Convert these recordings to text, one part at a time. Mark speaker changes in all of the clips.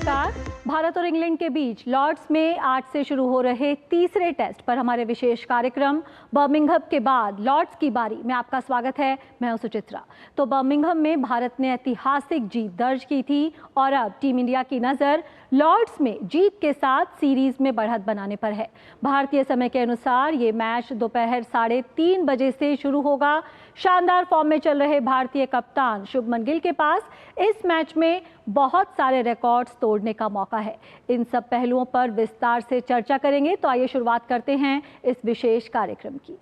Speaker 1: नमस्कार। भारत और इंग्लैंड के बीच लॉर्ड्स में आज से शुरू हो रहे तीसरे टेस्ट पर हमारे विशेष कार्यक्रम बर्मिंघम के बाद लॉर्ड्स की बारी में आपका स्वागत है। मैं हूं सुचित्रा। तो बर्मिंघम में भारत ने ऐतिहासिक जीत दर्ज की थी और अब टीम इंडिया की नज़र लॉर्ड्स में जीत के साथ सीरीज में बढ़त बनाने पर है। भारतीय समय के अनुसार ये मैच दोपहर 3:30 बजे से शुरू होगा। शानदार फॉर्म में चल रहे भारतीय कप्तान शुभमन गिल के पास इस मैच में बहुत सारे रिकॉर्ड्स तोड़ने का मौका है। इन सब पहलुओं पर विस्तार से चर्चा करेंगे। तो आइए शुरुआत करते हैं इस विशेष कार्यक्रम की।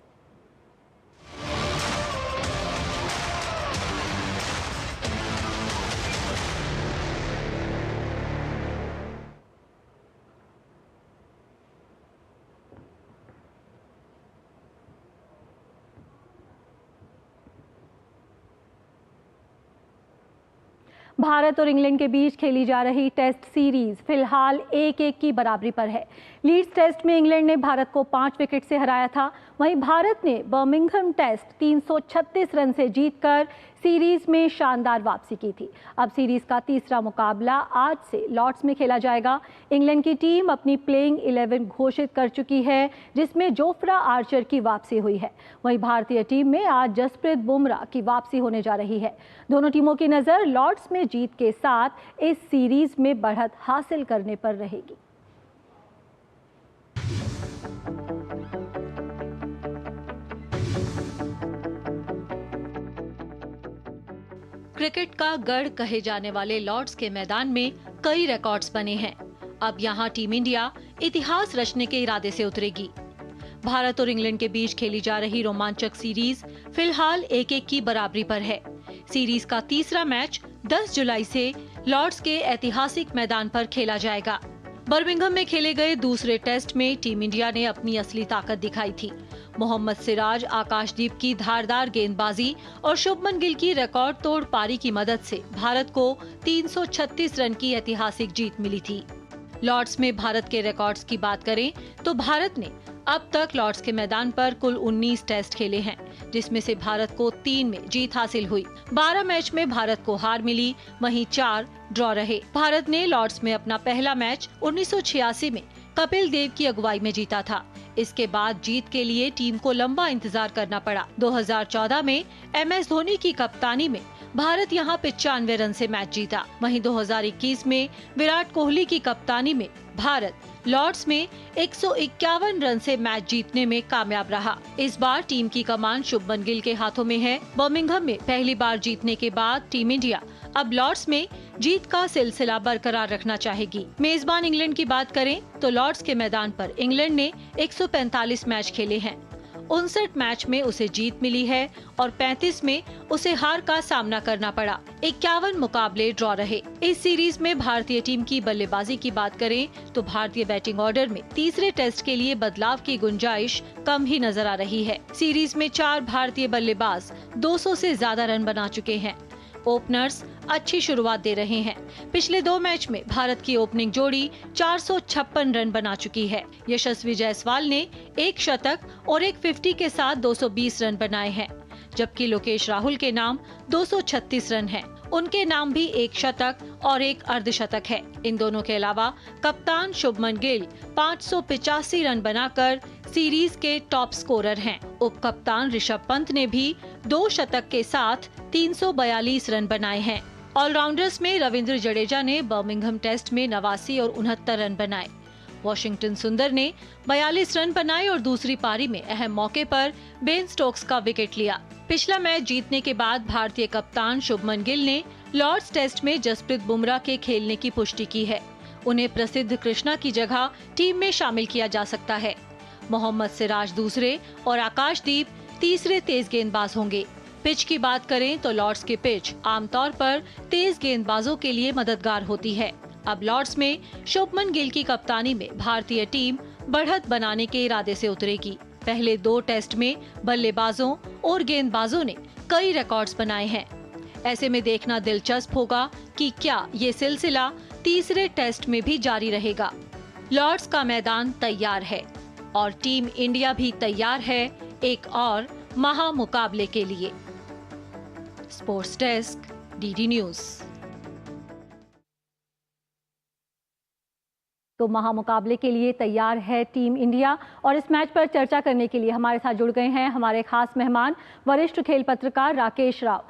Speaker 1: भारत और इंग्लैंड के बीच खेली जा रही टेस्ट सीरीज फिलहाल 1-1 की बराबरी पर है। लीड्स टेस्ट में इंग्लैंड ने भारत को 5 विकेट से हराया था। वहीं भारत ने बर्मिंघम टेस्ट 336 रन से जीतकर सीरीज में शानदार वापसी की थी। अब सीरीज का तीसरा मुकाबला आज से लॉर्ड्स में खेला जाएगा। इंग्लैंड की टीम अपनी प्लेइंग 11 घोषित कर चुकी है, जिसमें जोफ्रा आर्चर की वापसी हुई है। वहीं भारतीय टीम में आज जसप्रीत बुमराह की वापसी होने जा रही है। दोनों टीमों की नज़र लॉर्ड्स में जीत के साथ इस सीरीज में बढ़त हासिल करने पर रहेगी।
Speaker 2: क्रिकेट का गढ़ कहे जाने वाले लॉर्ड्स के मैदान में कई रिकॉर्ड्स बने हैं। अब यहां टीम इंडिया इतिहास रचने के इरादे से उतरेगी। भारत और इंग्लैंड के बीच खेली जा रही रोमांचक सीरीज फिलहाल 1-1 की बराबरी पर है। सीरीज का तीसरा मैच 10 जुलाई से लॉर्ड्स के ऐतिहासिक मैदान पर खेला जाएगा। बर्मिंघम में खेले गए दूसरे टेस्ट में टीम इंडिया ने अपनी असली ताकत दिखाई थी। मोहम्मद सिराज, आकाशदीप की धारदार गेंदबाजी और शुभमन गिल की रिकॉर्ड तोड़ पारी की मदद से भारत को 336 रन की ऐतिहासिक जीत मिली थी। लॉर्ड्स में भारत के रिकॉर्ड्स की बात करें तो भारत ने अब तक लॉर्ड्स के मैदान पर कुल 19 टेस्ट खेले हैं, जिसमें से भारत को 3 में जीत हासिल हुई। 12 मैच में भारत को हार मिली, वहीं 4 ड्रॉ रहे। भारत ने लॉर्ड्स में अपना पहला मैच 1986 में कपिल देव की अगुवाई में जीता था। इसके बाद जीत के लिए टीम को लंबा इंतजार करना पड़ा। 2014 में MS धोनी की कप्तानी में भारत यहां 95 रन से मैच जीता। वहीं 2021 में विराट कोहली की कप्तानी में भारत लॉर्ड्स में 151 रन से मैच जीतने में कामयाब रहा। इस बार टीम की कमान शुभमन गिल के हाथों में है। बर्मिंघम में पहली बार जीतने के बाद टीम इंडिया अब लॉर्ड्स में जीत का सिलसिला बरकरार रखना चाहेगी। मेजबान इंग्लैंड की बात करें तो लॉर्ड्स के मैदान पर इंग्लैंड ने 145 मैच खेले हैं। 59 मैच में उसे जीत मिली है और 35 में उसे हार का सामना करना पड़ा। 51 मुकाबले ड्रॉ रहे। इस सीरीज में भारतीय टीम की बल्लेबाजी की बात करें तो भारतीय बैटिंग ऑर्डर में तीसरे टेस्ट के लिए बदलाव की गुंजाइश कम ही नजर आ रही है। सीरीज में 4 भारतीय बल्लेबाज 200 से ज्यादा रन बना चुके हैं। ओपनर्स अच्छी शुरुआत दे रहे हैं। पिछले 2 मैच में भारत की ओपनिंग जोड़ी 456 रन बना चुकी है। यशस्वी जायसवाल ने 1 शतक और 1 50 के साथ 220 रन बनाए हैं, जबकि लोकेश राहुल के नाम 236 रन हैं। उनके नाम भी 1 शतक और 1 अर्धशतक है। इन दोनों के अलावा कप्तान शुभमन गिल 585 रन बनाकर सीरीज के टॉप स्कोरर हैं। उप कप्तान ऋषभ पंत ने भी 2 शतक के साथ 342 रन बनाए हैं। ऑलराउंडर्स में रविंद्र जडेजा ने बर्मिंघम टेस्ट में 89 और 69 रन बनाए। वॉशिंगटन सुंदर ने 42 रन बनाए और दूसरी पारी में अहम मौके पर बेन स्टोक्स का विकेट लिया। पिछला मैच जीतने के बाद भारतीय कप्तान शुभमन गिल ने लॉर्ड्स टेस्ट में जसप्रीत बुमराह के खेलने की पुष्टि की है। उन्हें प्रसिद्ध कृष्णा की जगह टीम में शामिल किया जा सकता है। मोहम्मद सिराज दूसरे और आकाशदीप तीसरे तेज गेंदबाज होंगे। पिच की बात करें तो लॉर्ड्स की पिच आमतौर पर तेज गेंदबाजों के लिए मददगार होती है। अब लॉर्ड्स में शुभमन गिल की कप्तानी में भारतीय टीम बढ़त बनाने के इरादे से उतरेगी। पहले 2 टेस्ट में बल्लेबाजों और गेंदबाजों ने कई रिकॉर्ड्स बनाए हैं। ऐसे में देखना दिलचस्प होगा कि क्या ये सिलसिला तीसरे टेस्ट में भी जारी रहेगा। लॉर्ड्स का मैदान तैयार है और टीम इंडिया भी तैयार है एक और महा मुकाबले के लिए। Sports desk, DD news.
Speaker 1: तो महामुकाबले के लिए तैयार है टीम इंडिया और इस मैच पर चर्चा करने के लिए हमारे साथ जुड़ गए हैं हमारे खास मेहमान वरिष्ठ खेल पत्रकार राकेश राव।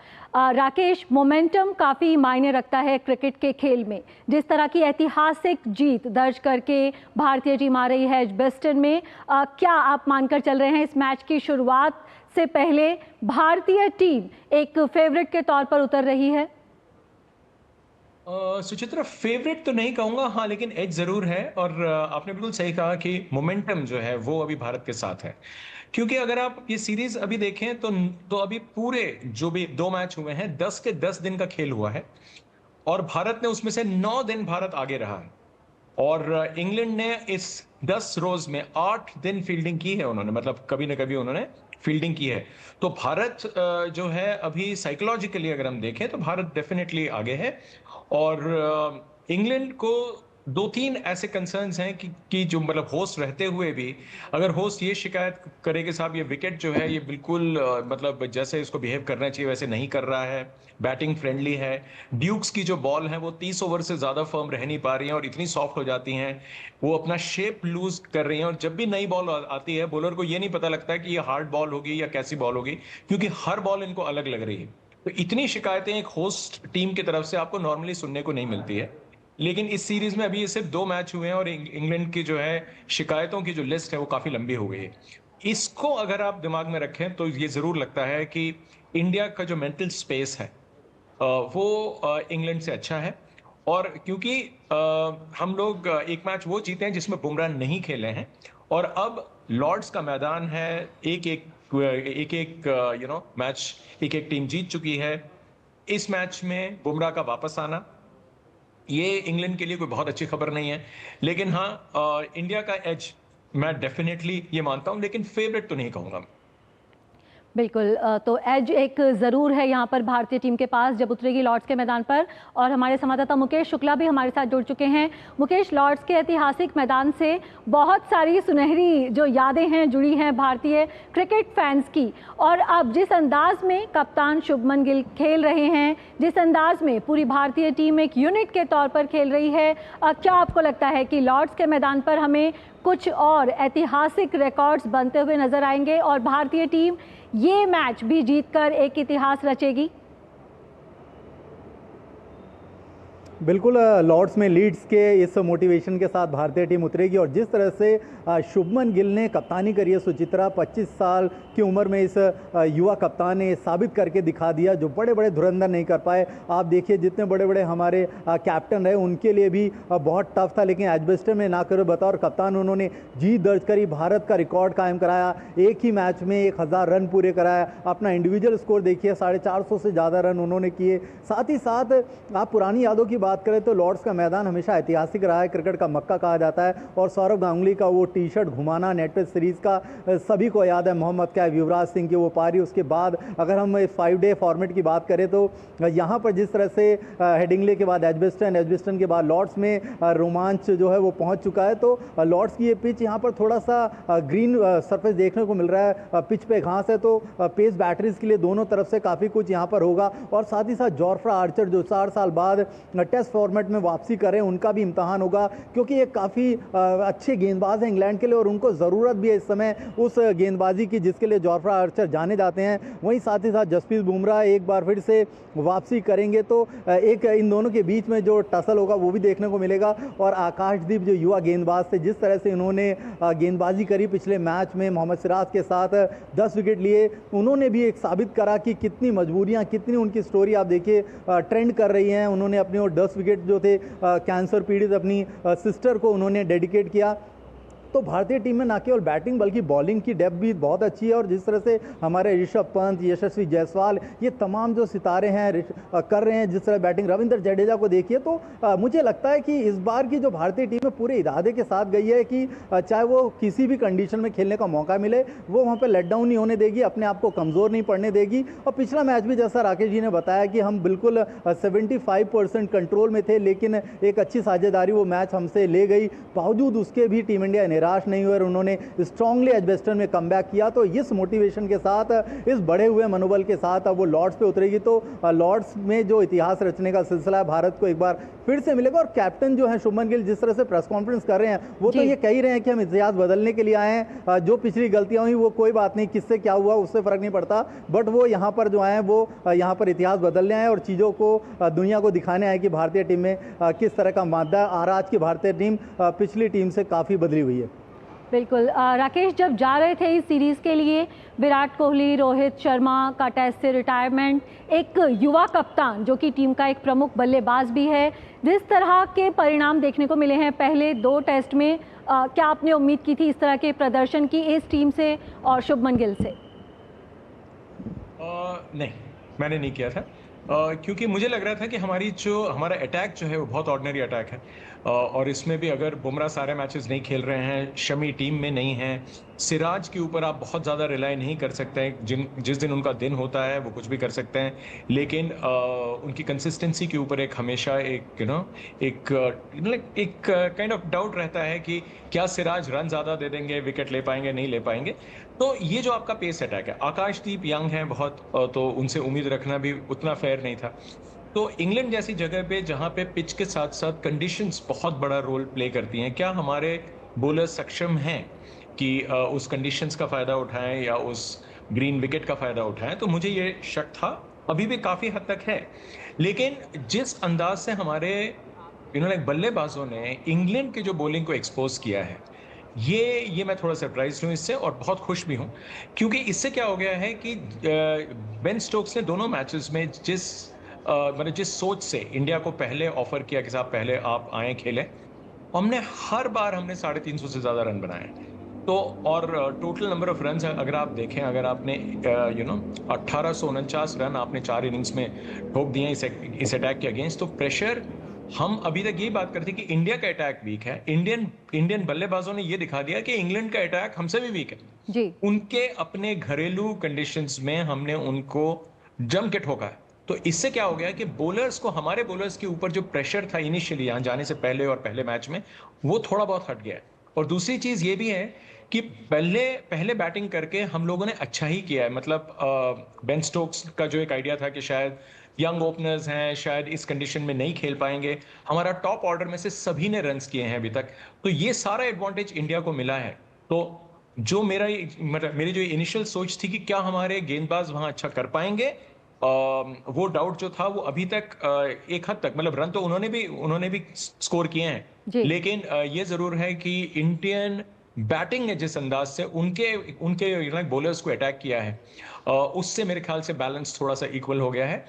Speaker 1: राकेश, मोमेंटम काफ़ी मायने रखता है क्रिकेट के खेल में। जिस तरह की ऐतिहासिक जीत दर्ज करके भारतीय टीम आ रही है एजबेस्टन में, क्या आप मानकर चल रहे हैं इस मैच की शुरुआत से पहले भारतीय टीम एक फेवरेट के तौर पर उतर रही है?
Speaker 3: सुचित्रा, फेवरेट तो नहीं कहूंगा, हाँ, लेकिन एज जरूर है। और आपने बिल्कुल सही कहा कि मोमेंटम जो है वो अभी भारत के साथ है, क्योंकि अगर आप ये सीरीज अभी देखें तो अभी पूरे जो भी 2 मैच हुए हैं 10 के 10 दिन का खेल हुआ है और भारत ने उसमें से 9 दिन भारत आगे रहा है। और इंग्लैंड ने इस 10 रोज में 8 दिन फील्डिंग की है उन्होंने, मतलब कभी ना कभी उन्होंने फील्डिंग की है। तो भारत जो है अभी साइकोलॉजिकली अगर हम देखें तो भारत डेफिनेटली आगे है। और इंग्लैंड को 2-3 ऐसे कंसर्न्स हैं कि जो मतलब होस्ट रहते हुए भी अगर होस्ट ये शिकायत करे कि साहब ये विकेट जो है ये बिल्कुल मतलब जैसे इसको बिहेव करना चाहिए वैसे नहीं कर रहा है, बैटिंग फ्रेंडली है, ड्यूक्स की जो बॉल है वो 30 ओवर से ज्यादा फर्म रह नहीं पा रही हैं और इतनी सॉफ्ट हो जाती हैं, वो अपना शेप लूज कर रही हैं। और जब भी नई बॉल आती है बॉलर को ये नहीं पता लगता है कि ये हार्ड बॉल होगी या कैसी बॉल होगी, क्योंकि हर बॉल इनको अलग लग रही है। तो इतनी शिकायतें एक होस्ट टीम की तरफ से आपको नॉर्मली सुनने को नहीं मिलती है। लेकिन इस सीरीज में अभी ये सिर्फ 2 मैच हुए हैं और इंग्लैंड की जो है शिकायतों की जो लिस्ट है वो काफी लंबी हो गई है। इसको अगर आप दिमाग में रखें तो ये जरूर लगता है कि इंडिया का जो मेंटल स्पेस है वो इंग्लैंड से अच्छा है। और क्योंकि हम लोग एक मैच वो जीते हैं जिसमें बुमराह नहीं खेले हैं और अब लॉर्ड्स का मैदान है, एक मैच एक टीम जीत चुकी है। इस मैच में बुमराह का वापस आना ये इंग्लैंड के लिए कोई बहुत अच्छी खबर नहीं है, लेकिन हाँ इंडिया का एज मैं डेफिनेटली ये मानता हूं, लेकिन फेवरेट तो नहीं कहूंगा।
Speaker 1: बिल्कुल, तो एज एक ज़रूर है यहाँ पर भारतीय टीम के पास जब उतरेगी लॉर्ड्स के मैदान पर। और हमारे संवाददाता मुकेश शुक्ला भी हमारे साथ जुड़ चुके हैं। मुकेश, लॉर्ड्स के ऐतिहासिक मैदान से बहुत सारी सुनहरी जो यादें हैं जुड़ी हैं भारतीय क्रिकेट फैंस की, और अब जिस अंदाज में कप्तान शुभमन गिल खेल रहे हैं, जिस अंदाज में पूरी भारतीय टीम एक यूनिट के तौर पर खेल रही है, क्या आपको लगता है कि लॉर्ड्स के मैदान पर हमें कुछ और ऐतिहासिक रिकॉर्ड्स बनते हुए नजर आएंगे और भारतीय टीम ये मैच भी जीतकर एक इतिहास रचेगी?
Speaker 4: बिल्कुल, लॉर्ड्स में लीड्स के इस मोटिवेशन के साथ भारतीय टीम उतरेगी। और जिस तरह से शुभमन गिल ने कप्तानी करी है सुचित्रा, 25 साल की उम्र में इस युवा कप्तान ने साबित करके दिखा दिया जो बड़े बड़े धुरंधर नहीं कर पाए। आप देखिए जितने बड़े बड़े हमारे कैप्टन रहे उनके लिए भी बहुत टफ था, लेकिन एजबेस्टन में ना करो बतौर कप्तान उन्होंने जीत दर्ज करी, भारत का रिकॉर्ड कायम कराया, एक ही मैच में 1000 रन पूरे कराया। अपना इंडिविजुअल स्कोर देखिए, 450 से ज़्यादा रन उन्होंने किए। साथ ही साथ आप पुरानी यादों की बात करें तो लॉर्ड्स का मैदान हमेशा ऐतिहासिक रहा है, क्रिकेट का मक्का कहा जाता है। और सौरव गांगुली का वो टी शर्ट घुमाना नेट पे सीरीज का सभी को याद है, मोहम्मद कैफ, युवराज सिंह की वो पारी। उसके बाद अगर हम 5 डे फॉर्मेट की बात करें तो यहाँ पर जिस तरह से हेडिंगले के बाद एजबेस्टन के बाद लॉर्ड्स में रोमांच जो है वो पहुँच चुका है। तो लॉर्ड्स की ये पिच यहाँ पर थोड़ा सा ग्रीन सरफेस देखने को मिल रहा है, पिच पे घास है, तो पेस बैटरीज के लिए दोनों तरफ से काफ़ी कुछ यहाँ पर होगा। और साथ ही साथ जोफ्रा आर्चर जो 4 साल बाद टेस्ट फॉर्मेट में वापसी करें, उनका भी इम्तहान होगा, क्योंकि ये काफ़ी अच्छे गेंदबाज हैं इंग्लैंड के लिए और उनको ज़रूरत भी है इस समय उस गेंदबाजी की जिसके लिए जोफ्रा आर्चर जाने जाते हैं। वहीं साथ ही साथ जसप्रीत बुमराह एक बार फिर से वापसी करेंगे, तो एक इन दोनों के बीच में जो टसल होगा वो भी देखने को मिलेगा। और आकाशदीप जो युवा गेंदबाज थे, जिस तरह से इन्होंने गेंदबाजी करी पिछले मैच में मोहम्मद सिराज के साथ 10 विकेट लिए, उन्होंने भी एक साबित करा कि कितनी मजबूरियाँ, कितनी उनकी स्टोरी आप देखिए ट्रेंड कर रही हैं। उन्होंने अपने वो 10 विकेट जो थे कैंसर पीड़ित अपनी सिस्टर को उन्होंने डेडिकेट किया। तो भारतीय टीम में ना केवल बैटिंग बल्कि बॉलिंग की डेप्थ भी बहुत अच्छी है। और जिस तरह से हमारे ऋषभ पंत, यशस्वी जायसवाल, ये तमाम जो सितारे हैं कर रहे हैं, जिस तरह बैटिंग रविंद्र जडेजा को देखिए, तो मुझे लगता है कि इस बार की जो भारतीय टीम है पूरे इरादे के साथ गई है कि चाहे वो किसी भी कंडीशन में खेलने का मौका मिले वो वहाँ पर लेट डाउन नहीं होने देगी, अपने आप को कमज़ोर नहीं पड़ने देगी। और पिछला मैच भी जैसा राकेश जी ने बताया कि हम बिल्कुल 75% कंट्रोल में थे, लेकिन एक अच्छी साझेदारी वो मैच हमसे ले गई, बावजूद उसके भी टीम इंडिया ने निराश नहीं हुए और उन्होंने स्ट्रांगली एजबेस्टन में कमबैक किया। तो इस मोटिवेशन के साथ, इस बढ़े हुए मनोबल के साथ अब वो लॉर्ड्स पे उतरेगी। तो लॉर्ड्स में जो इतिहास रचने का सिलसिला है भारत को एक बार फिर से मिलेगा। और कैप्टन जो है शुभमन गिल जिस तरह से प्रेस कॉन्फ्रेंस कर रहे हैं, वो तो ये कह ही रहे हैं कि हम इतिहास बदलने के लिए आए हैं। जो पिछली गलतियां हुई वो कोई बात नहीं, किससे क्या हुआ उससे फर्क नहीं पड़ता, बट वो यहाँ पर जो आए वो यहाँ पर इतिहास बदलने आए और चीज़ों को दुनिया को दिखाने आए कि भारतीय टीम में किस तरह का मादा है। और आज की भारतीय टीम पिछली टीम से काफ़ी बदली हुई है।
Speaker 1: बिल्कुल राकेश, जब जा रहे थे इस सीरीज़ के लिए, विराट कोहली, रोहित शर्मा का टेस्ट से रिटायरमेंट, एक युवा कप्तान जो कि टीम का एक प्रमुख बल्लेबाज भी है, जिस तरह के परिणाम देखने को मिले हैं पहले 2 टेस्ट में, क्या आपने उम्मीद की थी इस तरह के प्रदर्शन की इस टीम से और शुभमन गिल से?
Speaker 3: नहीं, मैंने नहीं किया था, क्योंकि मुझे लग रहा था कि हमारा अटैक जो है वो बहुत ऑर्डिनरी अटैक है। और इसमें भी अगर बुमराह सारे मैचेस नहीं खेल रहे हैं, शमी टीम में नहीं है, सिराज के ऊपर आप बहुत ज़्यादा रिलाई नहीं कर सकते हैं। जिस दिन उनका दिन होता है वो कुछ भी कर सकते हैं, लेकिन उनकी कंसिस्टेंसी के ऊपर एक हमेशा एक काइंड ऑफ डाउट रहता है कि क्या सिराज रन ज़्यादा दे देंगे, विकेट ले पाएंगे, नहीं ले पाएंगे। तो ये जो आपका पेस अटैक है, आकाशदीप यंग है बहुत, तो उनसे उम्मीद रखना भी उतना फेयर नहीं था। तो इंग्लैंड जैसी जगह पे जहां पे पिच के साथ साथ कंडीशंस बहुत बड़ा रोल प्ले करती हैं, क्या हमारे बॉलर सक्षम हैं कि उस कंडीशंस का फ़ायदा उठाएं या उस ग्रीन विकेट का फ़ायदा उठाएं? तो मुझे ये शक था, अभी भी काफ़ी हद तक है। लेकिन जिस अंदाज से हमारे बल्लेबाजों ने इंग्लैंड के जो बॉलिंग को एक्सपोज किया है, ये मैं थोड़ा सरप्राइज हूँ इससे और बहुत खुश भी हूँ, क्योंकि इससे क्या हो गया है कि बेन स्टोक्स ने दोनों मैचेस में जिस सोच से इंडिया को पहले ऑफर किया कि साहब पहले आप आए खेलें, हर बार हमने 350 से ज़्यादा रन बनाए। तो और टोटल नंबर ऑफ रन अगर आप देखें, अगर आपने 1849 रन आपने 4 इनिंग्स में ठोक दिए इस अटैक के अगेंस्ट, तो प्रेशर, हम अभी तक यही बात करते कि इंडिया का अटैक वीक है। इंडियन बल्लेबाजों ने ये दिखा दिया कि इंग्लैंड का अटैक हमसे भी वीक है
Speaker 1: जी।
Speaker 3: उनके अपने घरेलू कंडीशंस में हमने उनको जम के ठोका है। तो इससे क्या हो गया कि हमारे बॉलर्स के ऊपर जो प्रेशर था इनिशियली यहाँ जाने से पहले और पहले मैच में, वो थोड़ा बहुत हट गया है। और दूसरी चीज ये भी है कि पहले बैटिंग करके हम लोगों ने अच्छा ही किया है। मतलब बेन स्टोक्स का जो एक आइडिया था कि शायद यंग ओपनर्स हैं, शायद इस कंडीशन में नहीं खेल पाएंगे, हमारा टॉप ऑर्डर में से सभी ने रन्स किए हैं अभी तक, तो ये सारा एडवांटेज इंडिया को मिला है। तो जो मेरी जो इनिशियल सोच थी कि क्या हमारे गेंदबाज वहां अच्छा कर पाएंगे, वो डाउट जो था वो अभी तक एक हद तक, मतलब रन तो उन्होंने भी स्कोर किए हैं, लेकिन ये जरूर है कि इंडियन बैटिंग ने जिस अंदाज से उनके बॉलर्स को अटैक किया है, उससे मेरे ख्याल से बैलेंस थोड़ा सा इक्वल हो गया है।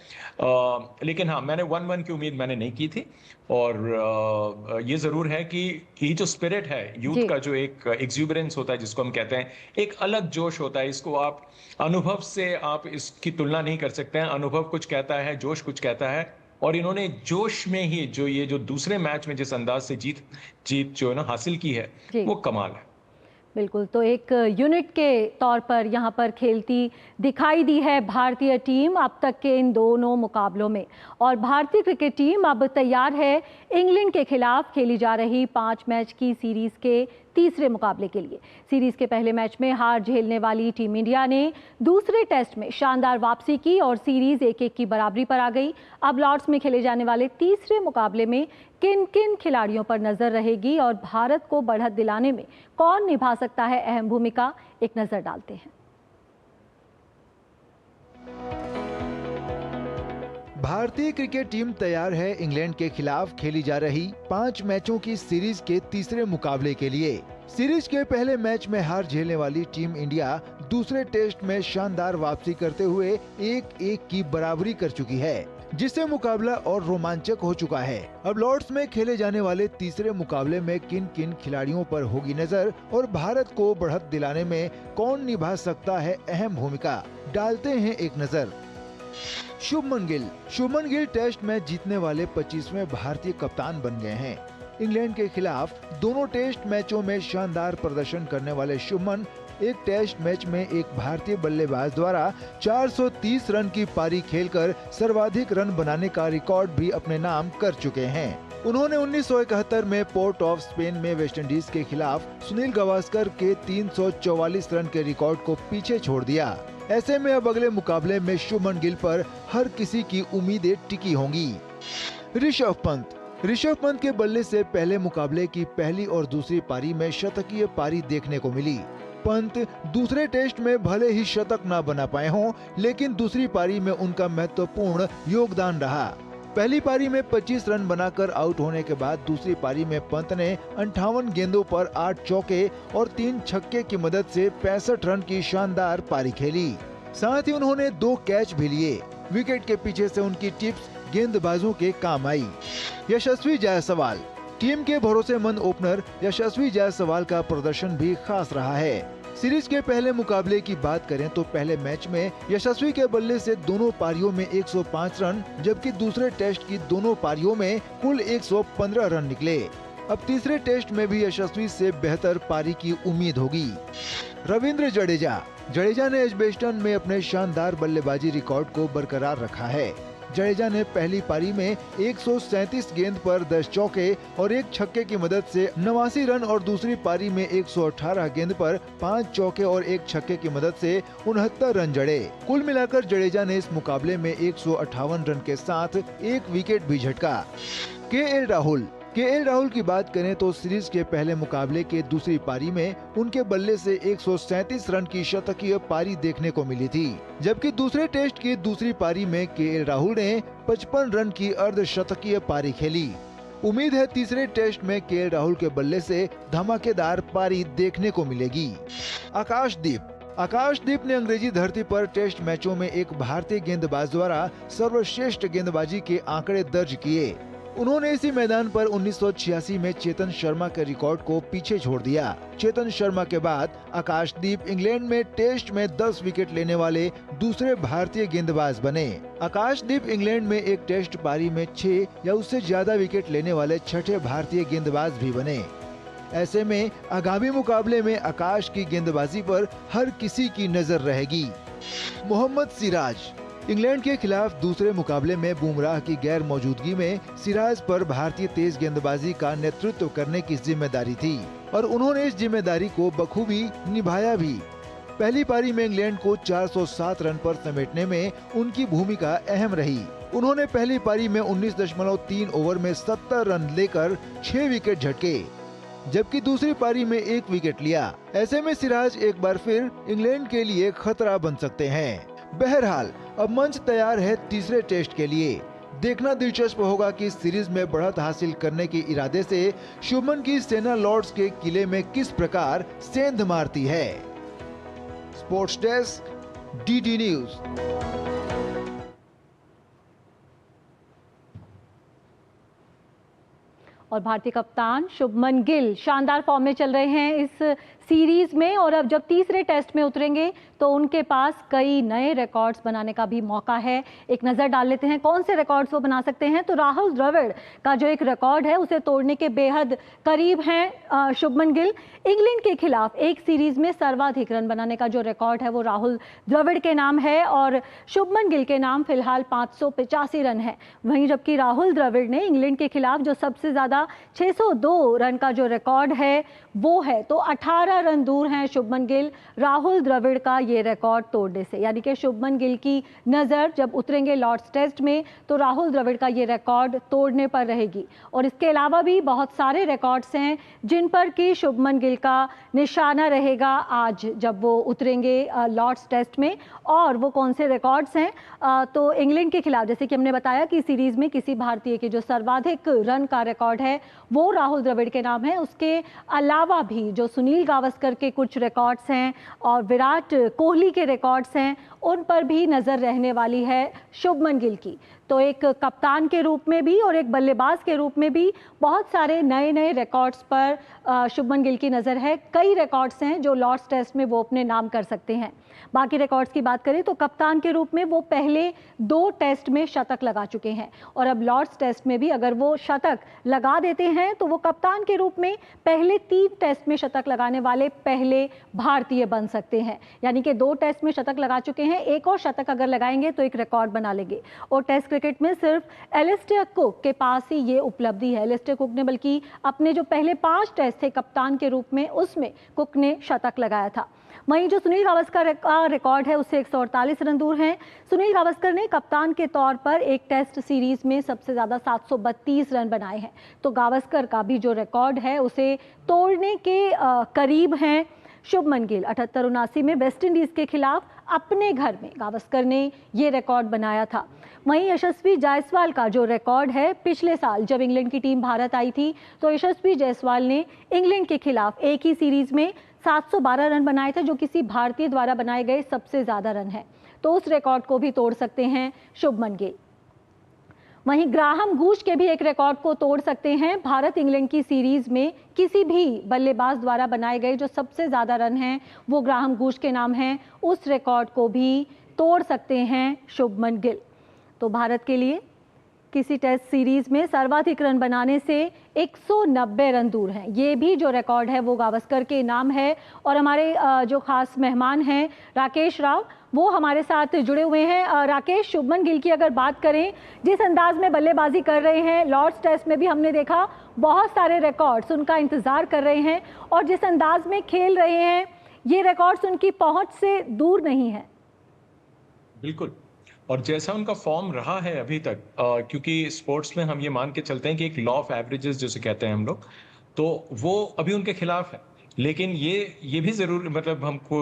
Speaker 3: लेकिन हाँ, मैंने 1-1 की उम्मीद मैंने नहीं की थी। और ये जरूर है कि ये जो स्पिरिट है यूथ का, जो एक एक्सूबरेंस होता है जिसको हम कहते हैं, एक अलग जोश होता है, इसको आप अनुभव से आप इसकी तुलना नहीं कर सकते हैं। अनुभव कुछ कहता है, जोश कुछ कहता है, और इन्होंने जोश में ही जो दूसरे मैच में जिस अंदाज से जीत जो है ना हासिल की है, वो कमाल है।
Speaker 1: बिल्कुल, तो एक यूनिट के तौर पर यहाँ पर खेलती दिखाई दी है भारतीय टीम अब तक के इन दोनों मुकाबलों में। और भारतीय क्रिकेट टीम अब तैयार है इंग्लैंड के खिलाफ खेली जा रही 5 मैच की सीरीज़ के तीसरे मुकाबले के लिए। सीरीज़ के पहले मैच में हार झेलने वाली टीम इंडिया ने दूसरे टेस्ट में शानदार वापसी की और सीरीज़ 1-1 की बराबरी पर आ गई। अब लॉर्ड्स में खेले जाने वाले तीसरे मुकाबले में किन किन खिलाड़ियों पर नजर रहेगी और भारत को बढ़त दिलाने में कौन निभा सकता है अहम भूमिका, एक नजर डालते हैं।
Speaker 5: भारतीय क्रिकेट टीम तैयार है इंग्लैंड के खिलाफ खेली जा रही 5 मैचों की सीरीज के तीसरे मुकाबले के लिए। सीरीज के पहले मैच में हार झेलने वाली टीम इंडिया दूसरे टेस्ट में शानदार वापसी करते हुए 1-1 की बराबरी कर चुकी है, जिससे मुकाबला और रोमांचक हो चुका है। अब लॉर्ड्स में खेले जाने वाले तीसरे मुकाबले में किन किन खिलाड़ियों पर होगी नजर और भारत को बढ़त दिलाने में कौन निभा सकता है अहम भूमिका, डालते हैं एक नजर। शुभमन गिल टेस्ट मैच जीतने वाले 25वें भारतीय कप्तान बन गए हैं। इंग्लैंड के खिलाफ दोनों टेस्ट मैचों में शानदार प्रदर्शन करने वाले शुभमन एक टेस्ट मैच में एक भारतीय बल्लेबाज द्वारा 430 रन की पारी खेलकर सर्वाधिक रन बनाने का रिकॉर्ड भी अपने नाम कर चुके हैं। उन्होंने 1971 में पोर्ट ऑफ स्पेन में वेस्टइंडीज के खिलाफ सुनील गावस्कर के 344 रन के रिकॉर्ड को पीछे छोड़ दिया। ऐसे में अब अगले मुकाबले में शुभमन गिल पर हर किसी की उम्मीदें टिकी होंगी। ऋषभ पंत के बल्ले से पहले मुकाबले की पहली और दूसरी पारी में शतकीय पारी देखने को मिली। पंत दूसरे टेस्ट में भले ही शतक न बना पाए हों, लेकिन दूसरी पारी में उनका महत्वपूर्ण योगदान रहा। पहली पारी में 25 रन बनाकर आउट होने के बाद दूसरी पारी में पंत ने 58 गेंदों पर 8 चौके और 3 छक्के की मदद से 65 रन की शानदार पारी खेली। साथ ही उन्होंने 2 कैच भी लिए। विकेट के पीछे से उनकी टिप्स गेंदबाजों के काम आई। यशस्वी जायसवाल, टीम के भरोसेमंद ओपनर यशस्वी जायसवाल का प्रदर्शन भी खास रहा है। सीरीज के पहले मुकाबले की बात करें तो पहले मैच में यशस्वी के बल्ले से दोनों पारियों में 105 रन, जबकि दूसरे टेस्ट की दोनों पारियों में कुल 115 रन निकले। अब तीसरे टेस्ट में भी यशस्वी से बेहतर पारी की उम्मीद होगी। रविंद्र जडेजा ने एजबेस्टन में अपने शानदार बल्लेबाजी रिकॉर्ड को बरकरार रखा है। जडेजा ने पहली पारी में 137 गेंद पर 10 चौके और 1 छक्के की मदद से 89 रन और दूसरी पारी में 118 गेंद पर 5 चौके और 1 छक्के की मदद से 69 रन जड़े। कुल मिलाकर जडेजा ने इस मुकाबले में 158 रन के साथ 1 विकेट भी झटका। केएल राहुल की बात करें तो सीरीज के पहले मुकाबले के दूसरी पारी में उनके बल्ले से 137 रन की शतकीय पारी देखने को मिली थी, जबकि दूसरे टेस्ट की दूसरी पारी में केएल राहुल ने 55 रन की अर्धशतकीय पारी खेली। उम्मीद है तीसरे टेस्ट में केएल राहुल के बल्ले से धमाकेदार पारी देखने को मिलेगी। आकाशदीप ने अंग्रेजी धरती पर टेस्ट मैचों में एक भारतीय गेंदबाज द्वारा सर्वश्रेष्ठ गेंदबाजी के आंकड़े दर्ज किए। उन्होंने इसी मैदान पर 1986 में चेतन शर्मा के रिकॉर्ड को पीछे छोड़ दिया। चेतन शर्मा के बाद आकाशदीप इंग्लैंड में टेस्ट में 10 विकेट लेने वाले दूसरे भारतीय गेंदबाज बने। आकाशदीप इंग्लैंड में एक टेस्ट पारी में 6 या उससे ज्यादा विकेट लेने वाले छठे भारतीय गेंदबाज भी बने। ऐसे में आगामी मुकाबले में आकाश की गेंदबाजी पर हर किसी की नजर रहेगी। मोहम्मद सिराज, इंग्लैंड के खिलाफ दूसरे मुकाबले में बुमराह की गैर मौजूदगी में सिराज पर भारतीय तेज गेंदबाजी का नेतृत्व करने की जिम्मेदारी थी और उन्होंने इस जिम्मेदारी को बखूबी निभाया भी। पहली पारी में इंग्लैंड को 407 रन पर समेटने में उनकी भूमिका अहम रही। उन्होंने पहली पारी में 19.3 ओवर में 70 रन लेकर 6 विकेट झटके, जबकि दूसरी पारी में 1 विकेट लिया। ऐसे में सिराज एक बार फिर इंग्लैंड के लिए खतरा बन सकते हैं। बहरहाल अब मंच तैयार है तीसरे टेस्ट के लिए। देखना दिलचस्प होगा कि सीरीज में बढ़त हासिल करने के इरादे से शुभमन की सेना लॉर्ड्स के किले में किस प्रकार सेंध मारती है। Sports desk, DD news.
Speaker 1: और भारतीय कप्तान शुभमन गिल शानदार फॉर्म में चल रहे हैं इस सीरीज में, और अब जब तीसरे टेस्ट में उतरेंगे तो उनके पास कई नए रिकॉर्ड्स बनाने का भी मौका है। एक नज़र डाल लेते हैं कौन से रिकॉर्ड्स वो बना सकते हैं। तो राहुल द्रविड़ का जो एक रिकॉर्ड है उसे तोड़ने के बेहद करीब हैं शुभमन गिल। इंग्लैंड के खिलाफ एक सीरीज में सर्वाधिक रन बनाने का जो रिकॉर्ड है वो राहुल द्रविड़ के नाम है और शुभमन गिल के नाम फिलहाल 585 रन है। वहीं जबकि राहुल द्रविड़ ने इंग्लैंड के खिलाफ जो सबसे ज़्यादा 602 रन का जो रिकॉर्ड है वो है, तो 18 रन दूर हैं शुभमन गिल राहुल द्रविड़ का ये रिकॉर्ड तोड़ने से। यानी कि शुभमन गिल की नज़र जब उतरेंगे लॉर्ड्स टेस्ट में तो राहुल द्रविड़ का ये रिकॉर्ड तोड़ने पर रहेगी। और इसके अलावा भी बहुत सारे रिकॉर्ड्स हैं जिन पर कि शुभमन गिल का निशाना रहेगा आज जब वो उतरेंगे लॉर्ड्स टेस्ट में। और वो कौन से रिकॉर्ड्स हैं, तो इंग्लैंड के खिलाफ जैसे कि हमने बताया कि सीरीज़ में किसी भारतीय के जो सर्वाधिक रन का रिकॉर्ड है वो राहुल द्रविड़ के नाम है। उसके अलावा भी जो सुनील गावस्कर के कुछ रिकॉर्ड्स हैं और विराट कोहली के रिकॉर्ड्स हैं उन पर भी नज़र रहने वाली है शुभमन गिल की। तो एक कप्तान के रूप में भी और एक बल्लेबाज के रूप में भी बहुत सारे नए नए रिकॉर्ड्स पर शुभमन गिल की नज़र है। कई रिकॉर्ड्स हैं जो लॉर्ड्स टेस्ट में वो अपने नाम कर सकते हैं। बाकी रिकॉर्ड्स की बात करें तो कप्तान के रूप में वो पहले 2 टेस्ट में शतक लगा चुके हैं और अब लॉर्ड्स टेस्ट में भी अगर वो शतक लगा देते हैं तो वो कप्तान के रूप में पहले 3 टेस्ट में शतक लगाने वाले पहले भारतीय बन सकते हैं। यानी कि 2 टेस्ट में शतक लगा चुके हैं, एक और शतक अगर लगाएंगे तो एक रिकॉर्ड बना लेंगे। और टेस्ट क्रिकेट में सिर्फ एलिस्टर कुक के पास ही ये उपलब्धि है। एलिस्टर कुक ने बल्कि अपने जो पहले 5 टेस्ट थे कप्तान के रूप में, उसमें कुक ने शतक लगाया था। वहीं जो सुनील गावस्कर का रिकॉर्ड है उससे 148 रन दूर हैं। सुनील गावस्कर ने कप्तान के तौर पर एक टेस्ट सीरीज में सबसे ज़्यादा 732 रन बनाए हैं। तो गावस्कर का भी जो रिकॉर्ड है उसे तोड़ने के करीब हैं शुभमन गिल। 78-79 में वेस्टइंडीज़ के खिलाफ अपने घर में गावस्कर ने ये रिकॉर्ड बनाया था। वहीं यशस्वी जायसवाल का जो रिकॉर्ड है, पिछले साल जब इंग्लैंड की टीम भारत आई थी तो यशस्वी जायसवाल ने इंग्लैंड के खिलाफ एक ही सीरीज में 712 रन बनाए थे, जो किसी भारतीय द्वारा बनाए गए सबसे ज़्यादा रन है। तो उस रिकॉर्ड को भी तोड़ सकते हैं शुभमन गिल। वहीं ग्राहम गूच के भी एक रिकॉर्ड को तोड़ सकते हैं। भारत इंग्लैंड की सीरीज में किसी भी बल्लेबाज द्वारा बनाए गए जो सबसे ज़्यादा रन हैं वो ग्राहम गूच के नाम हैं। उस रिकॉर्ड को भी तोड़ सकते हैं शुभमन गिल। तो भारत के लिए किसी टेस्ट सीरीज में सर्वाधिक रन बनाने से 190 रन दूर हैं। ये भी जो रिकॉर्ड है वो गावस्कर के नाम है। और हमारे जो खास मेहमान हैं राकेश राव, वो हमारे साथ जुड़े हुए हैं। राकेश, शुभमन गिल की अगर बात करें, जिस अंदाज में बल्लेबाजी कर रहे हैं, लॉर्ड्स टेस्ट में भी हमने देखा बहुत सारे रिकॉर्ड्स उनका इंतजार कर रहे हैं और जिस अंदाज में खेल रहे हैं ये रिकॉर्ड्स उनकी पहुंच से दूर नहीं है।
Speaker 3: बिल्कुल, और जैसा उनका फॉर्म रहा है अभी तक, क्योंकि स्पोर्ट्स में हम ये मान के चलते हैं कि एक लॉ ऑफ एवरेजेस जिसे कहते हैं हम लोग, तो वो अभी उनके खिलाफ है। लेकिन ये भी जरूर मतलब हमको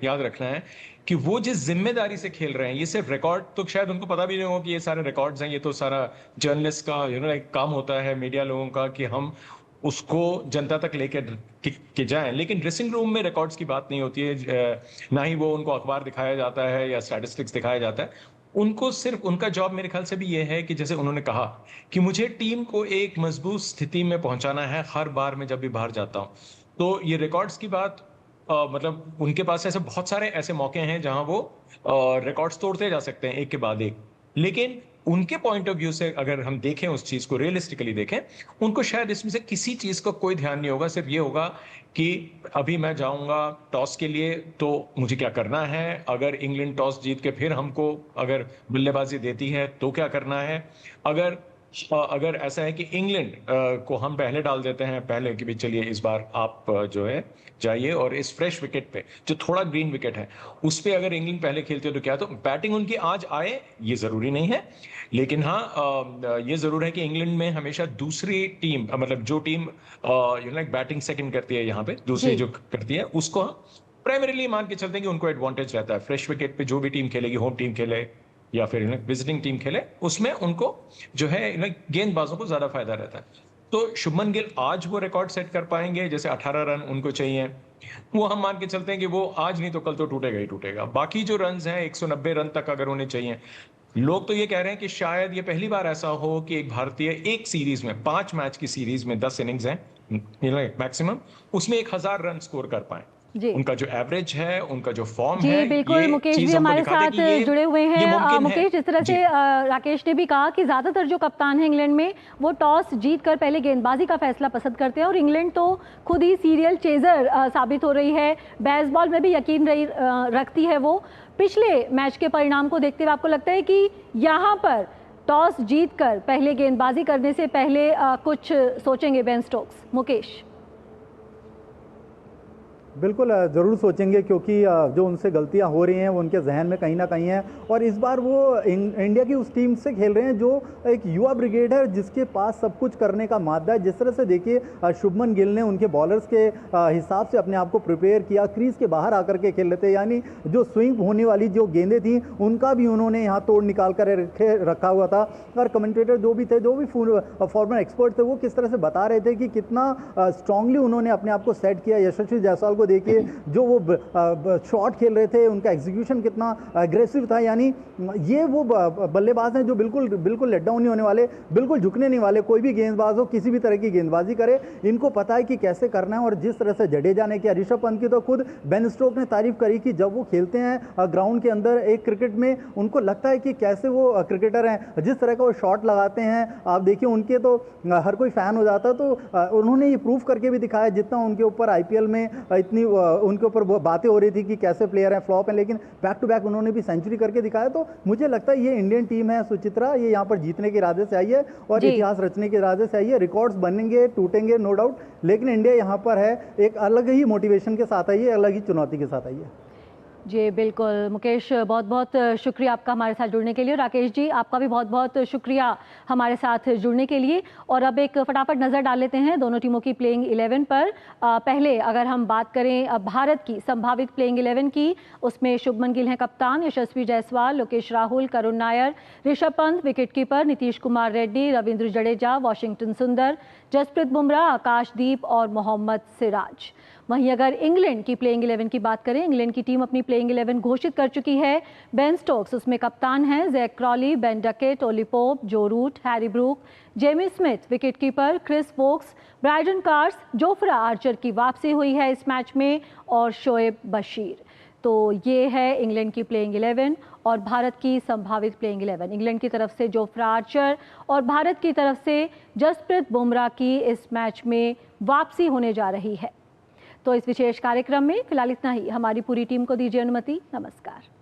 Speaker 3: याद रखना है कि वो जिस जिम्मेदारी से खेल रहे हैं, ये सिर्फ रिकॉर्ड तो शायद उनको पता भी नहीं होगा कि ये सारे रिकॉर्ड्स हैं। ये तो सारा जर्नलिस्ट का एक काम होता है, मीडिया लोगों का, कि हम उसको जनता तक लेकर के जाएं। लेकिन ड्रेसिंग रूम में रिकॉर्ड्स की बात नहीं होती है, ना ही वो उनको अखबार दिखाया जाता है या स्टैटिस्टिक्स दिखाया जाता है। उनको सिर्फ उनका जॉब मेरे ख्याल से भी ये है कि जैसे उन्होंने कहा कि मुझे टीम को एक मजबूत स्थिति में पहुंचाना है हर बार मैं जब भी बाहर जाता हूं। तो ये रिकॉर्ड्स की बात मतलब उनके पास ऐसे बहुत सारे ऐसे मौके हैं जहां वो रिकॉर्ड्स तोड़ते जा सकते हैं एक के बाद एक। लेकिन उनके पॉइंट ऑफ व्यू से अगर हम देखें, उस चीज को रियलिस्टिकली देखें, उनको शायद इसमें से किसी चीज का कोई ध्यान नहीं होगा। सिर्फ ये होगा कि अभी मैं जाऊंगा टॉस के लिए तो मुझे क्या करना है, अगर इंग्लैंड टॉस जीत के फिर हमको अगर बल्लेबाजी देती है तो क्या करना है, अगर ऐसा है कि इंग्लैंड को हम पहले डाल देते हैं, पहले कि भी चलिए इस बार आप जो है जाइए और इस फ्रेश विकेट पे जो थोड़ा ग्रीन विकेट है उस पे अगर इंग्लैंड पहले खेलते हो तो क्या, तो बैटिंग उनकी आज आए ये जरूरी नहीं है। लेकिन हाँ, ये जरूर है कि इंग्लैंड में हमेशा दूसरी टीम मतलब जो टीम बैटिंग सेकंड करती है, यहाँ पे दूसरी जो करती है उसको प्राइमरीली मान के चलते हैं कि उनको एडवांटेज रहता है। फ्रेश विकेट पे जो भी टीम खेलेगी, होम टीम खेले या फिर विजिटिंग टीम खेले, उसमें उनको जो है गेंदबाजों को ज्यादा फायदा रहता है। तो शुभमन गिल आज वो रिकॉर्ड सेट कर पाएंगे, जैसे 18 रन उनको चाहिए, वो हम मान के चलते हैं कि वो आज नहीं तो कल तो टूटेगा ही टूटेगा। बाकी जो रन हैं 190 रन तक अगर उन्हें चाहिए, लोग तो ये कह रहे हैं कि शायद ये पहली बार ऐसा हो कि एक भारतीय एक सीरीज में 5 मैच की सीरीज में 10 इनिंग्स हैं मैक्सिमम, उसमें 1000 रन स्कोर कर पाए। उनका जो एवरेज है, उनका जो फॉर्म है,
Speaker 1: बिल्कुल। मुकेश भी हमारे साथ जुड़े हुए हैं। मुकेश, जिस तरह से राकेश ने भी कहा कि ज्यादातर जो कप्तान हैं इंग्लैंड में वो टॉस जीतकर पहले गेंदबाजी का फैसला पसंद करते हैं और इंग्लैंड तो खुद ही सीरियल चेजर साबित हो रही है, बेसबॉल में भी यकीन रखती है वो। पिछले मैच के परिणाम को देखते हुए आपको लगता है कि यहाँ पर टॉस जीतकर पहले गेंदबाजी करने से पहले कुछ सोचेंगे बेन स्टोक्स? मुकेश,
Speaker 4: बिल्कुल ज़रूर सोचेंगे, क्योंकि जो उनसे गलतियां हो रही हैं वो उनके जहन में कहीं ना कहीं है। और इस बार वो इंडिया की उस टीम से खेल रहे हैं जो एक युवा ब्रिगेड है जिसके पास सब कुछ करने का मादा है। जिस तरह से देखिए शुभमन गिल ने उनके बॉलर्स के हिसाब से अपने आप को प्रिपेयर किया, क्रीज के बाहर आकर के खेल लेते, यानी जो स्विंग होने वाली जो गेंदें थी उनका भी उन्होंने यहाँ तोड़ निकाल कर रखा हुआ था। और कमेंटेटर जो भी फॉर्मर एक्सपर्ट थे वो किस तरह से बता रहे थे कि कितना स्ट्रांगली उन्होंने अपने आप को सेट किया। यशस्वी जायसवाल को देखिए, जो वो शॉट खेल रहे थे, उनका एग्जीक्यूशन कितना अग्रेसिव था। यानी ये वो बल्लेबाज हैं जो बिल्कुल लेट डाउन नहीं होने वाले, बिल्कुल झुकने नहीं वाले। कोई भी गेंदबाज हो, किसी भी तरह की गेंदबाजी करे, इनको पता है कि कैसे करना है। और जिस तरह से जडेजा ने किया, ऋषभ पंत की तो खुद बेन स्टोक ने तारीफ करी कि जब वो खेलते हैं ग्राउंड के अंदर एक क्रिकेट में, उनको लगता है कि कैसे वो क्रिकेटर हैं, जिस तरह का वो शॉट लगाते हैं। आप देखिए, उनके तो हर कोई फैन हो जाता। तो उन्होंने ये प्रूव करके भी दिखाया, जितना उनके ऊपर आईपीएल में इतनी उनके ऊपर बातें हो रही थी कि कैसे प्लेयर हैं, फ्लॉप हैं, लेकिन बैक टू बैक उन्होंने भी सेंचुरी करके दिखाया। तो मुझे लगता है ये इंडियन टीम है सुचित्रा, ये यहाँ पर जीतने के इरादे से आई है और इतिहास रचने के इरादे से आई है। रिकॉर्ड्स बनेंगे, टूटेंगे, नो डाउट, लेकिन इंडिया यहाँ पर है एक अलग ही मोटिवेशन के साथ आई है, अलग ही चुनौती के साथ आई है।
Speaker 1: जी बिल्कुल मुकेश, बहुत बहुत शुक्रिया आपका हमारे साथ जुड़ने के लिए। राकेश जी, आपका भी बहुत बहुत शुक्रिया हमारे साथ जुड़ने के लिए। और अब एक फटाफट नज़र डाल लेते हैं दोनों टीमों की प्लेइंग 11 पर। पहले अगर हम बात करें भारत की संभावित प्लेइंग 11 की, उसमें शुभमन गिल हैं कप्तान, यशस्वी जायसवाल, लोकेश राहुल, करुण नायर, ऋषभ पंत, विकेटकीपर नीतीश कुमार रेड्डी, रविंद्र जडेजा, वाशिंगटन सुंदर, जसप्रीत बुमराह, आकाशदीप और मोहम्मद सिराज। वहीं अगर इंग्लैंड की प्लेइंग 11 की बात करें, इंग्लैंड की टीम अपनी प्लेइंग 11 घोषित कर चुकी है। बेन स्टोक्स उसमें कप्तान हैं, Jack Crawley, Ben Duckett, Ollie Pope, Joe Root, Harry Brook, Jamie Smith wicketkeeper, Chris Woakes, Brydon Carse, Jofra Archer की वापसी हुई है इस मैच में, और शोएब बशीर। तो ये है इंग्लैंड की प्लेइंग 11 और भारत की संभावित प्लेइंग 11। इंग्लैंड की तरफ से जोफ्रा आर्चर और भारत की तरफ से जसप्रीत बुमराह की इस मैच में वापसी होने जा रही है। तो इस विशेष कार्यक्रम में फिलहाल इतना ही। हमारी पूरी टीम को दीजिए अनुमति। नमस्कार।